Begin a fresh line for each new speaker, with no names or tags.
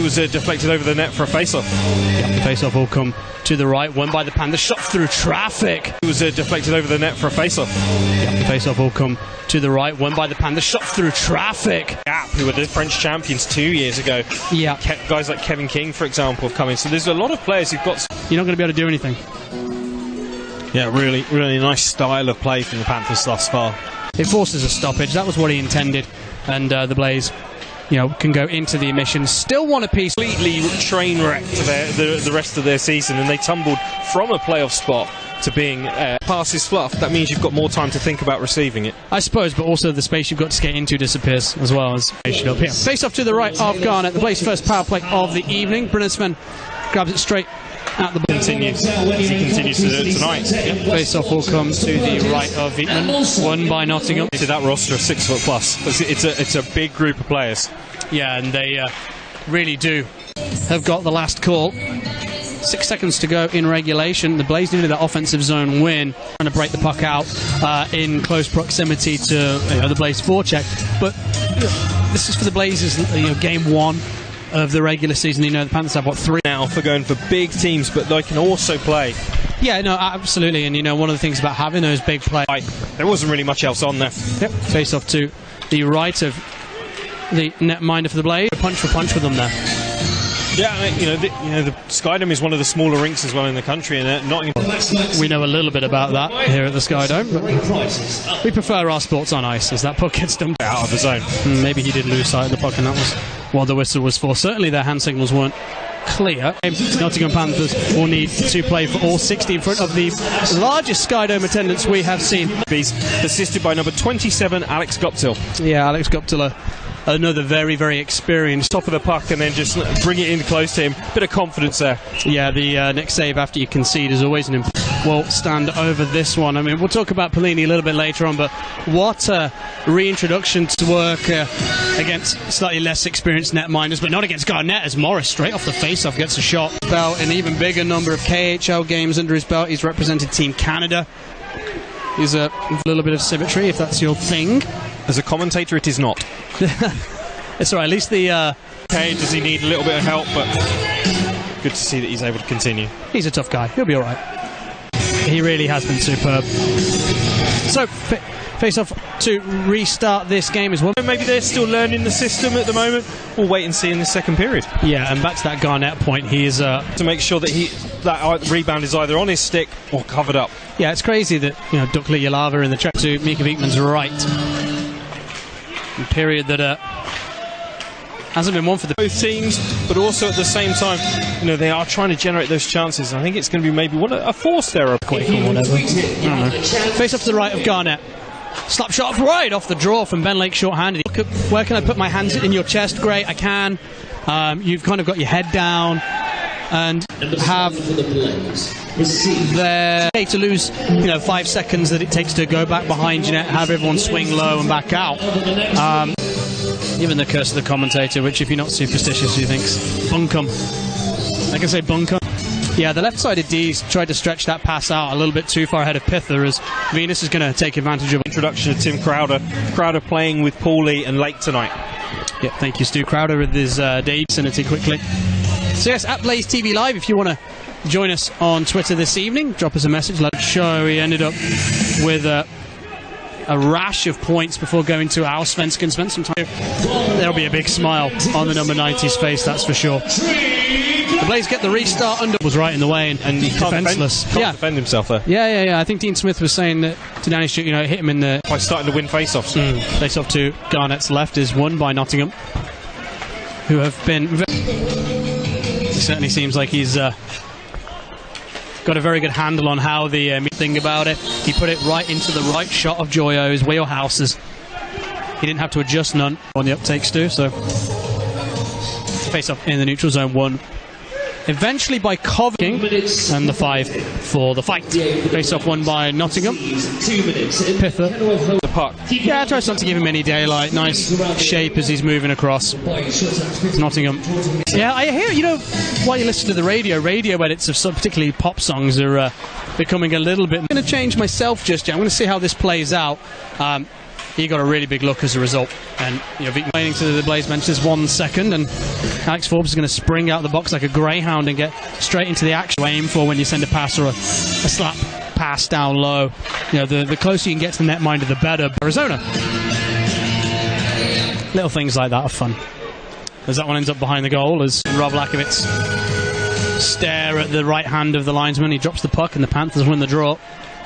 It was deflected over the net for a face-off.
Yeah, the face-off will come to the right, won by the Panther, shot through traffic.
It was deflected over the net for a face-off.
Yeah, the face-off will come to the right, won by the Panther, shot through traffic.
Gap, who were the French champions 2 years ago.
Yeah.
Guys like Kevin King, for example, have come in. So there's a lot of players who've got...
You're not going to be able to do anything.
Yeah, really, really nice style of play from the Panthers thus far.
It forces a stoppage. That was what he intended. And the Blaze, you know, can go into the emissions. Still want a piece.
Completely train wrecked the rest of their season, and they tumbled from a playoff spot to being passes fluff. That means you've got more time to think about receiving it.
I suppose, but also the space you've got to skate into disappears as well as up here. Face off to the right of Garnett. The Blaze first power play of the evening. Brunnesman grabs it straight at the ball.
Continues as he continues to do it tonight.
Yep. Face off will come to the right of Vietman. Won by Nottingham.
To that roster of 6 foot plus. It's a big group of players.
Yeah, and they really do have got the last call. 6 seconds to go in regulation. The Blaze needed that offensive zone win, trying to break the puck out in close proximity to the Blaze forecheck. But this is for the Blazers, game 1 of the regular season. The Panthers have, 3
now for going for big teams, but they can also play.
Yeah, no, absolutely. And, one of the things about having those big players...
There wasn't really much else on there.
Yep, face off to the right of the netminder for the Blaze. Punch for punch with them there.
Yeah, the Skydome is one of the smaller rinks as well in the country, and Nottingham.
We know a little bit about that here at the Skydome, but we prefer our sports on ice as that puck gets dumped
out of the zone.
Maybe he did lose sight of the puck, and that was what the whistle was for. Certainly their hand signals weren't clear. Nottingham Panthers will need to play for all 60 in front of the largest Skydome attendance we have seen.
He's assisted by number 27, Alex Guptill.
Yeah, Alex Guptill, another very, very experienced.
Top of the puck and then just bring it in close to him. Bit of confidence there.
Yeah, the next save after you concede is always an will stand over this one. I mean, we'll talk about Perlini a little bit later on, but what a reintroduction to work against slightly less experienced netminders, but not against Garnett, as Morris straight off the face-off gets a shot. About an even bigger number of KHL games under his belt. He's represented Team Canada. He's a little bit of symmetry, if that's your thing.
As a commentator, it is not.
It's all right, at least the...
Okay, does he need a little bit of help, but good to see that he's able to continue.
He's a tough guy. He'll be all right. He really has been superb. So, face-off to restart this game as well.
Maybe they're still learning the system at the moment. We'll wait and see in the second period.
Yeah, and back to that Garnett point, he is...
to make sure that that rebound is either on his stick or covered up.
Yeah, it's crazy that, Dukla Yalava in the track to Mika Viekman's right. A period that hasn't been one for
both teams, but also at the same time, they are trying to generate those chances. I think it's going to be maybe a forced error.
Quick or whatever. I don't know. Face off to the right of Garnett. Slap shot right off the draw from Ben Lake short-handed. Look at, where can I put my hands in your chest? Great, I can. You've kind of got your head down and have there to lose 5 seconds that it takes to go back behind your net, have everyone swing low and back out. Even the curse of the commentator, which if you're not superstitious you thinks bunkum. I can say bunkum. Yeah, the left-sided D's tried to stretch that pass out a little bit too far ahead of Pither, as Venus is going to take advantage of it.
Introduction to Tim Crowder. Crowder playing with Paulie and Lake tonight.
Yeah, thank you, Stu Crowder, with his day vicinity quickly. So yes, at Blaze TV Live, if you want to join us on Twitter this evening, drop us a message. Let us show he ended up with a rash of points before going to Allsvenskan. Spent some time. There'll be a big smile on the number 90's face, that's for sure. The Blaze get the restart under. Was right in the way and
he
defenceless.
Can't defend himself there.
Yeah. I think Dean Smith was saying that to Danny Shoot, hit him in the...
By starting to win face-offs.
Face-off to Garnett's left is won by Nottingham, who have been... It certainly seems like he's got a very good handle on how the thing about it. He put it right into the right shot of Joyo's wheelhouses. He didn't have to adjust none on the uptakes too, so face off in the neutral zone won eventually by Covking, and the 5 for the fight. Face off won by Nottingham. Pither.
The puck.
Yeah, tries not to give him any daylight. Nice shape as he's moving across. Nottingham. Yeah, I hear, while you listen to the radio edits of some particularly pop songs are becoming a little bit... I'm going to change myself just yet. I'm going to see how this plays out. he got a really big look as a result. And remaining to the Blaze bench, there's 1 second, and Alex Forbes is going to spring out the box like a greyhound and get straight into the action. Aim for when you send a pass or a slap pass down low. The closer you can get to the netminder, the better. Arizona. Little things like that are fun. As that one ends up behind the goal, as Rob Lachowicz stare at the right hand of the linesman. He drops the puck and the Panthers win the draw.